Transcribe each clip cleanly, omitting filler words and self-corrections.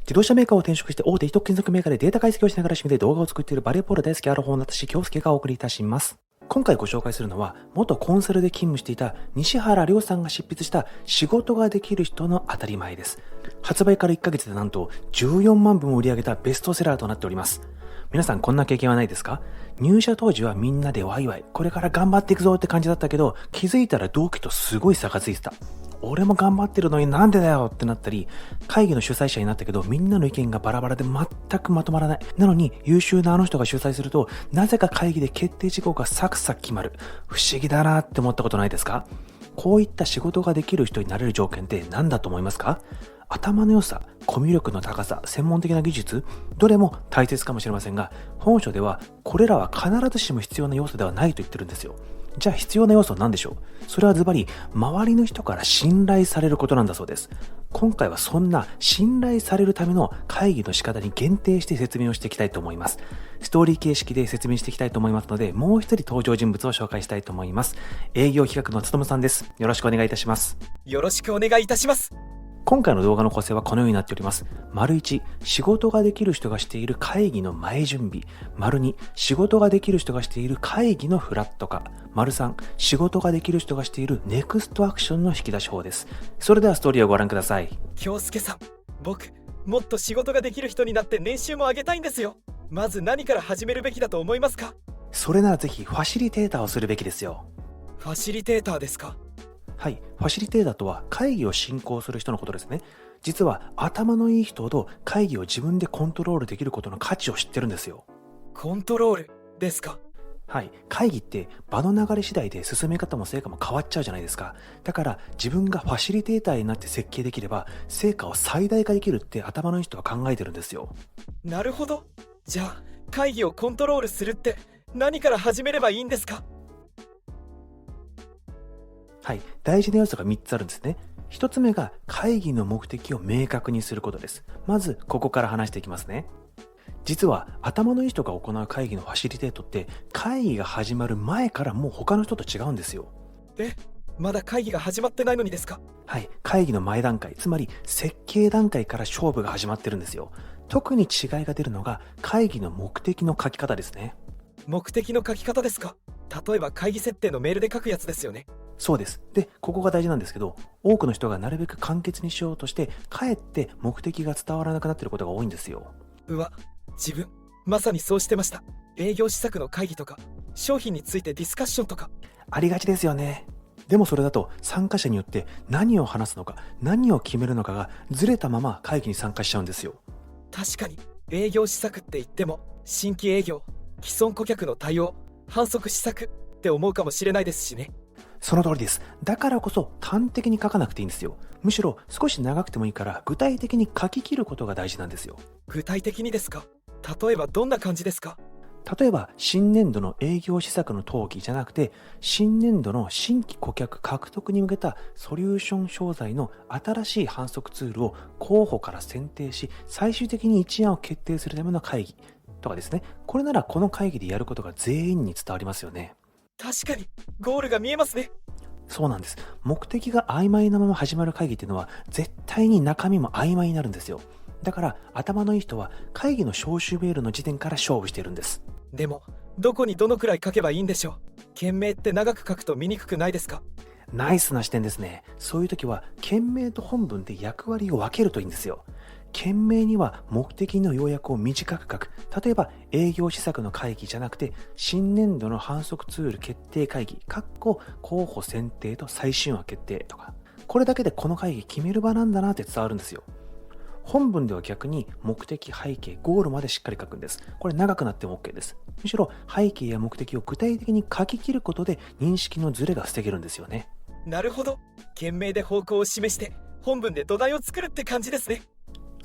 自動車メーカーを転職して大手一徳金属メーカーでデータ解析をしながら趣味で動画を作っているバレーボール大好きアラフォーの私、京介がお送りいたします。今回ご紹介するのは、元コンサルで勤務していた西原亮さんが執筆した仕事ができる人の当たり前です。発売から1ヶ月でなんと14万部も売り上げたベストセラーとなっております。皆さんこんな経験はないですか？入社当時はみんなでワイワイ、これから頑張っていくぞって感じだったけど、気づいたら同期とすごい差がついてた。俺も頑張ってるのになんでだよってなったり、会議の主催者になったけどみんなの意見がバラバラで全くまとまらない。なのに優秀なあの人が主催すると、なぜか会議で決定事項がサクサク決まる。不思議だなって思ったことないですか？こういった仕事ができる人になれる条件って何だと思いますか？頭の良さ、コミュ力の高さ、専門的な技術、どれも大切かもしれませんが、本書ではこれらは必ずしも必要な要素ではないと言ってるんですよ。じゃあ必要な要素は何でしょう？それはズバリ、周りの人から信頼されることなんだそうです。今回はそんな信頼されるための会議の仕方に限定して説明をしていきたいと思います。ストーリー形式で説明していきたいと思いますので、もう一人登場人物を紹介したいと思います。営業企画のつとむさんです。よろしくお願いいたします。よろしくお願いいたします。今回の動画の構成はこのようになっております。丸1、仕事ができる人がしている会議の前準備。丸2、仕事ができる人がしている会議のフラット化。丸3、仕事ができる人がしているネクストアクションの引き出し法です。それではストーリーをご覧ください。京介さん、僕、もっと仕事ができる人になって年収も上げたいんですよ。まず何から始めるべきだと思いますか？それならぜひファシリテーターをするべきですよ。ファシリテーターですか？はい、ファシリテーターとは会議を進行する人のことですね。実は頭のいい人ほど会議を自分でコントロールできることの価値を知ってるんですよ。コントロールですか？はい、会議って場の流れ次第で進め方も成果も変わっちゃうじゃないですか。だから自分がファシリテーターになって設計できれば成果を最大化できるって頭のいい人は考えてるんですよ。なるほど。じゃあ会議をコントロールするって何から始めればいいんですか？はい、大事な要素が3つあるんですね。1つ目が会議の目的を明確にすることです。まずここから話していきますね。実は頭のいい人が行う会議のファシリテートって会議が始まる前からもう他の人と違うんですよ。まだ会議が始まってないのにですか？はい、会議の前段階、つまり設計段階から勝負が始まってるんですよ。特に違いが出るのが会議の目的の書き方ですね。目的の書き方ですか？例えば会議設定のメールで書くやつですよね。そうです。で、ここが大事なんですけど、多くの人がなるべく簡潔にしようとして、かえって目的が伝わらなくなっていることが多いんですよ。うわ、自分、まさにそうしてました。営業施策の会議とか、商品についてディスカッションとか。ありがちですよね。でもそれだと参加者によって何を話すのか、何を決めるのかがずれたまま会議に参加しちゃうんですよ。確かに、営業施策って言っても、新規営業、既存顧客の対応、販促施策って思うかもしれないですしね。その通りです。だからこそ端的に書かなくていいんですよ。むしろ少し長くてもいいから具体的に書き切ることが大事なんですよ。具体的にですか？例えばどんな感じですか？例えば新年度の営業施策の登記じゃなくて、新年度の新規顧客獲得に向けたソリューション商材の新しい販促ツールを候補から選定し、最終的に一案を決定するための会議とかですね。これならこの会議でやることが全員に伝わりますよね。確かに、ゴールが見えますね。そうなんです。目的が曖昧なまま始まる会議っていうのは絶対に中身も曖昧になるんですよ。だから頭のいい人は会議の招集メールの時点から勝負しているんです。でも、どこにどのくらい書けばいいんでしょう？件名って長く書くと見にくくないですか？ナイスな視点ですね。そういう時は件名と本文で役割を分けるといいんですよ。件名には目的の要約を短く書く。例えば営業施策の会議じゃなくて、新年度の販促ツール決定会議、候補選定と最終案決定とか。これだけでこの会議決める場なんだなって伝わるんですよ。本文では逆に目的、背景、ゴールまでしっかり書くんです。これ長くなっても OK です。むしろ背景や目的を具体的に書き切ることで認識のズレが防げるんですよね。なるほど。件名で方向を示して、本文で土台を作るって感じですね。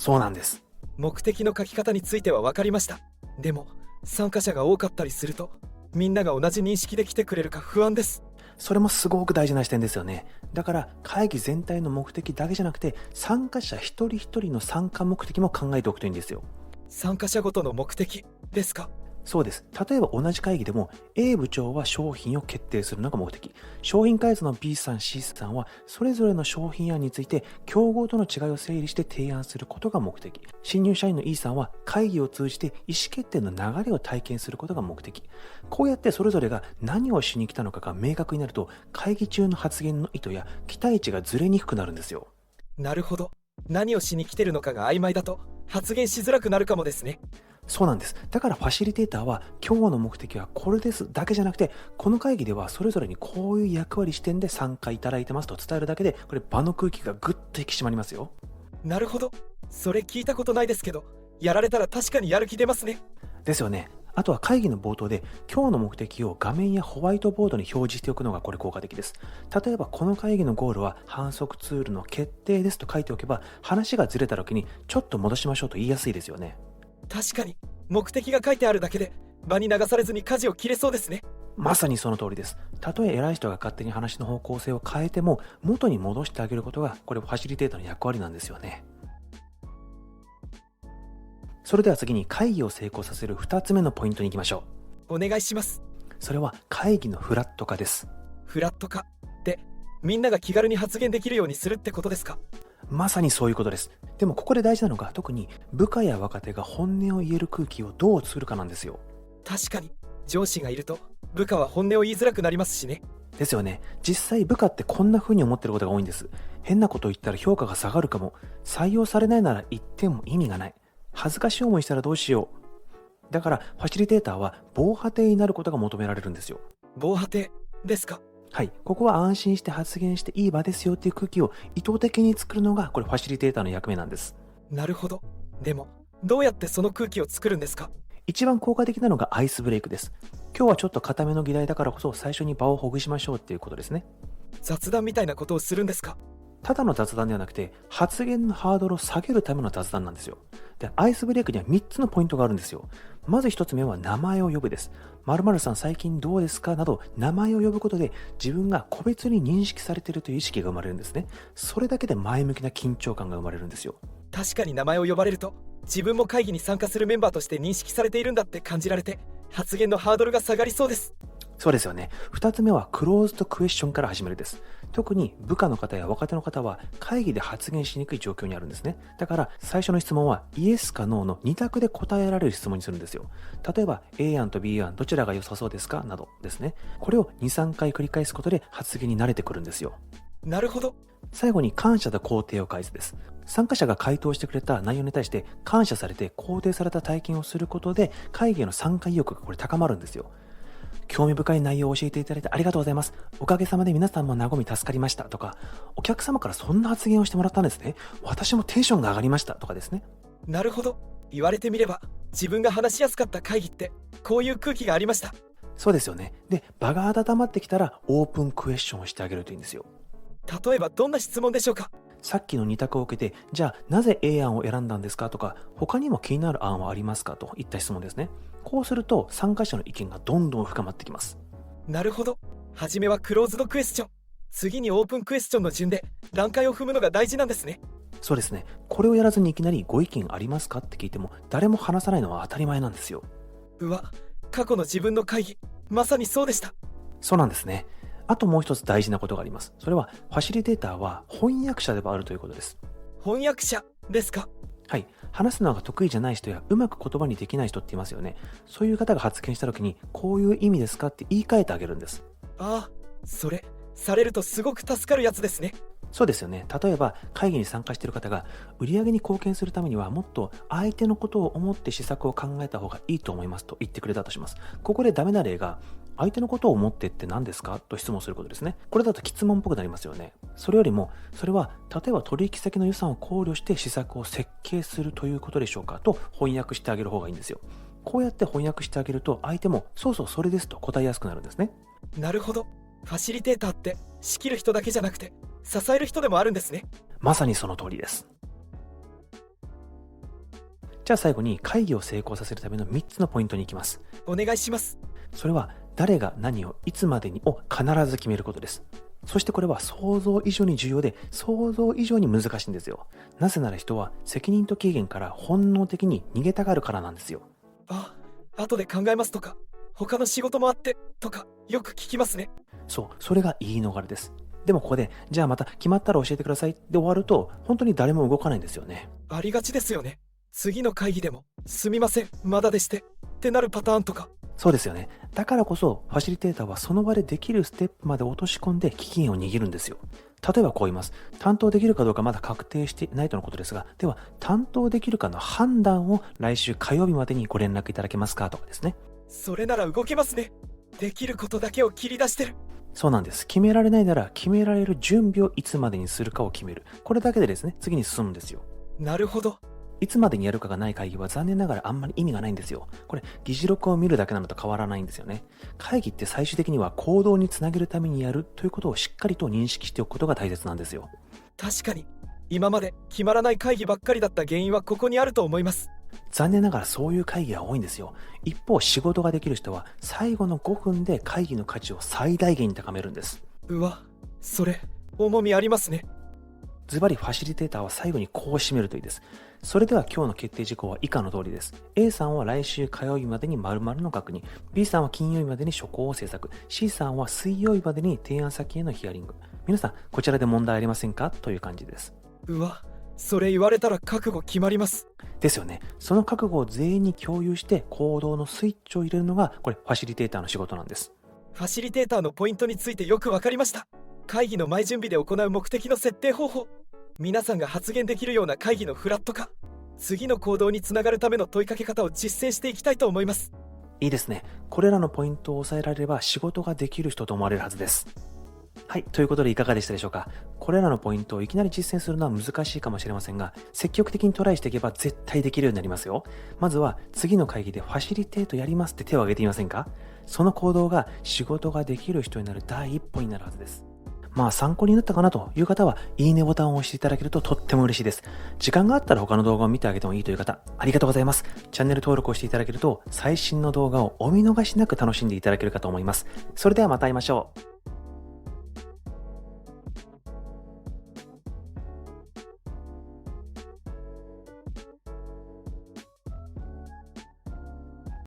そうなんです。目的の書き方については分かりました。でも、参加者が多かったりすると、みんなが同じ認識で来てくれるか不安です。それもすごく大事な視点ですよね。だから会議全体の目的だけじゃなくて、参加者一人一人の参加目的も考えておくといいんですよ。参加者ごとの目的ですか？そうです。例えば同じ会議でも A 部長は商品を決定するのが目的。商品開発の B さん、C さんはそれぞれの商品案について競合との違いを整理して提案することが目的。新入社員の E さんは会議を通じて意思決定の流れを体験することが目的。こうやってそれぞれが何をしに来たのかが明確になると、会議中の発言の意図や期待値がずれにくくなるんですよ。なるほど。何をしに来てるのかが曖昧だと発言しづらくなるかもですね。そうなんです。だからファシリテーターは今日の目的はこれですだけじゃなくて、この会議ではそれぞれにこういう役割視点で参加いただいてますと伝えるだけで、これ場の空気がぐっと引き締まりますよ。なるほど。それ聞いたことないですけど、やられたら確かにやる気出ますね。ですよね。あとは会議の冒頭で今日の目的を画面やホワイトボードに表示しておくのがこれ効果的です。例えばこの会議のゴールは反則ツールの決定ですと書いておけば、話がずれた時にちょっと戻しましょうと言いやすいですよね。確かに目的が書いてあるだけで場に流されずに舵を切れそうですね。まさにその通りです。たとえ偉い人が勝手に話の方向性を変えても元に戻してあげることがこれファシリテーターの役割なんですよね。それでは次に会議を成功させる2つ目のポイントに行きましょお願いします。う。それは会議のフラット化です。フラット化ってみんなが気軽に発言できるようにするってことですか？まさにそういうことです。でもここで大事なのが、特に部下や若手が本音を言える空気をどう作るかなんですよ。確かに上司がいると部下は本音を言いづらくなりますしね。ですよね。実際部下ってこんな風に思ってることが多いんです。変なことを言ったら評価が下がるかも。採用されないなら言っても意味がない。恥ずかしい思いしたらどうしよう。だからファシリテーターは防波堤になることが求められるんですよ。防波堤ですか？はい。ここは安心して発言していい場ですよっていう空気を意図的に作るのがこれファシリテーターの役目なんです。なるほど。でもどうやってその空気を作るんですか？一番効果的なのがアイスブレイクです。今日はちょっと固めの議題だからこそ最初に場をほぐしましょうっていうことですね。雑談みたいなことをするんですか？ただの雑談ではなくて、発言のハードルを下げるための雑談なんですよ。で、アイスブレイクには3つのポイントがあるんですよ。まず1つ目は名前を呼ぶです。〇〇さん最近どうですかなど名前を呼ぶことで自分が個別に認識されているという意識が生まれるんですね。それだけで前向きな緊張感が生まれるんですよ。確かに名前を呼ばれると自分も会議に参加するメンバーとして認識されているんだって感じられて、発言のハードルが下がりそうです。そうですよね。2つ目はクローズドクエスチョンから始めるです。特に部下の方や若手の方は会議で発言しにくい状況にあるんですね。だから最初の質問はイエスかノーの2択で答えられる質問にするんですよ。例えば A 案と B 案どちらが良さそうですかなどですね。これを2、3回繰り返すことで発言に慣れてくるんですよ。なるほど。最後に感謝と肯定を返すです。参加者が回答してくれた内容に対して感謝されて肯定された体験をすることで会議への参加意欲がこれ高まるんですよ。興味深い内容を教えていただいてありがとうございます。おかげさまで皆さんも和み助かりましたとか、お客様からそんな発言をしてもらったんですね。私もテンションが上がりましたとかですね。なるほど。言われてみれば自分が話しやすかった会議ってこういう空気がありました。そうですよね。で、場が温まってきたらオープンクエスチョンをしてあげるといいんですよ。例えばどんな質問でしょうか？さっきの2択を受けて、じゃあなぜ A 案を選んだんですかとか、他にも気になる案はありますかといった質問ですね。こうすると参加者の意見がどんどん深まってきます。なるほど。初めはクローズドクエスチョン、次にオープンクエスチョンの順で段階を踏むのが大事なんですね。そうですね。これをやらずにいきなりご意見ありますかって聞いても誰も話さないのは当たり前なんですよ。うわ、過去の自分の会議、まさにそうでした。そうなんですね。あともう一つ大事なことがあります。それはファシリテーターは翻訳者でもあるということです。翻訳者ですか？はい。話すのが得意じゃない人やうまく言葉にできない人って言いますよね。そういう方が発言した時にこういう意味ですかって言い換えてあげるんです。ああ、それされるとすごく助かるやつですね。そうですよね。例えば会議に参加している方が売り上げに貢献するためにはもっと相手のことを思って施策を考えた方がいいと思いますと言ってくれたとします。ここでダメな例が相手のことを思ってって何ですかと質問することですね。これだと質問っぽくなりますよね。それよりもそれは例えば取引先の予算を考慮して施策を設計するということでしょうかと翻訳してあげる方がいいんですよ。こうやって翻訳してあげると相手もそうそうそれですと答えやすくなるんですね。なるほど。ファシリテーターって仕切る人だけじゃなくて支える人でもあるんですね。まさにその通りです。じゃあ最後に会議を成功させるための3つのポイントに行きます。お願いします。それは誰が何をいつまでにを必ず決めることです。そしてこれは想像以上に重要で想像以上に難しいんですよ。なぜなら人は責任と期限から本能的に逃げたがるからなんですよ。後で考えますとか、他の仕事もあってとか、よく聞きますね。そう、それが言い逃れです。でもここで、じゃあまた決まったら教えてくださいで終わると、本当に誰も動かないんですよね。ありがちですよね。次の会議でも、すみません、まだでして、ってなるパターンとか。そうですよね。だからこそ、ファシリテーターはその場でできるステップまで落とし込んで期限を握るんですよ。例えばこう言います。担当できるかどうかまだ確定していないとのことですが、では担当できるかの判断を来週火曜日までにご連絡いただけますかとかですね。それなら動けますね。できることだけを切り出してる。そうなんです。決められないなら決められる準備をいつまでにするかを決める。これだけでですね、次に進むんですよ。なるほど。いつまでにやるかがない会議は残念ながらあんまり意味がないんですよ。これ、議事録を見るだけなのと変わらないんですよね。会議って最終的には行動につなげるためにやるということをしっかりと認識しておくことが大切なんですよ。確かに、今まで決まらない会議ばっかりだった原因はここにあると思います。残念ながらそういう会議が多いんですよ。一方、仕事ができる人は最後の5分で会議の価値を最大限に高めるんです。うわ、それ、重みありますね。ズバリファシリテーターは最後にこう締めるといいです。それでは今日の決定事項は以下の通りです。A さんは来週火曜日までに〇〇の確認。B さんは金曜日までに書稿を制作。C さんは水曜日までに提案先へのヒアリング。皆さん、こちらで問題ありませんかという感じです。うわ、それ言われたら覚悟決まります。ですよね。その覚悟を全員に共有して行動のスイッチを入れるのが、これファシリテーターの仕事なんです。ファシリテーターのポイントについてよくわかりました。会議の前準備で行う目的の設定方法。皆さんが発言できるような会議のフラット化。次の行動につながるための問いかけ方を実践していきたいと思います。いいですね。これらのポイントを押さえられれば仕事ができる人と思われるはずです。はい。ということでいかがでしたでしょうか。これらのポイントをいきなり実践するのは難しいかもしれませんが、積極的にトライしていけば絶対できるようになりますよ。まずは次の会議でファシリテートやりますって手を挙げてみませんか。その行動が仕事ができる人になる第一歩になるはずです。まあ参考になったかなという方は、いいねボタンを押していただけるととっても嬉しいです。時間があったら他の動画を見てあげてもいいという方、ありがとうございます。チャンネル登録をしていただけると、最新の動画をお見逃しなく楽しんでいただけるかと思います。それではまた会いましょう。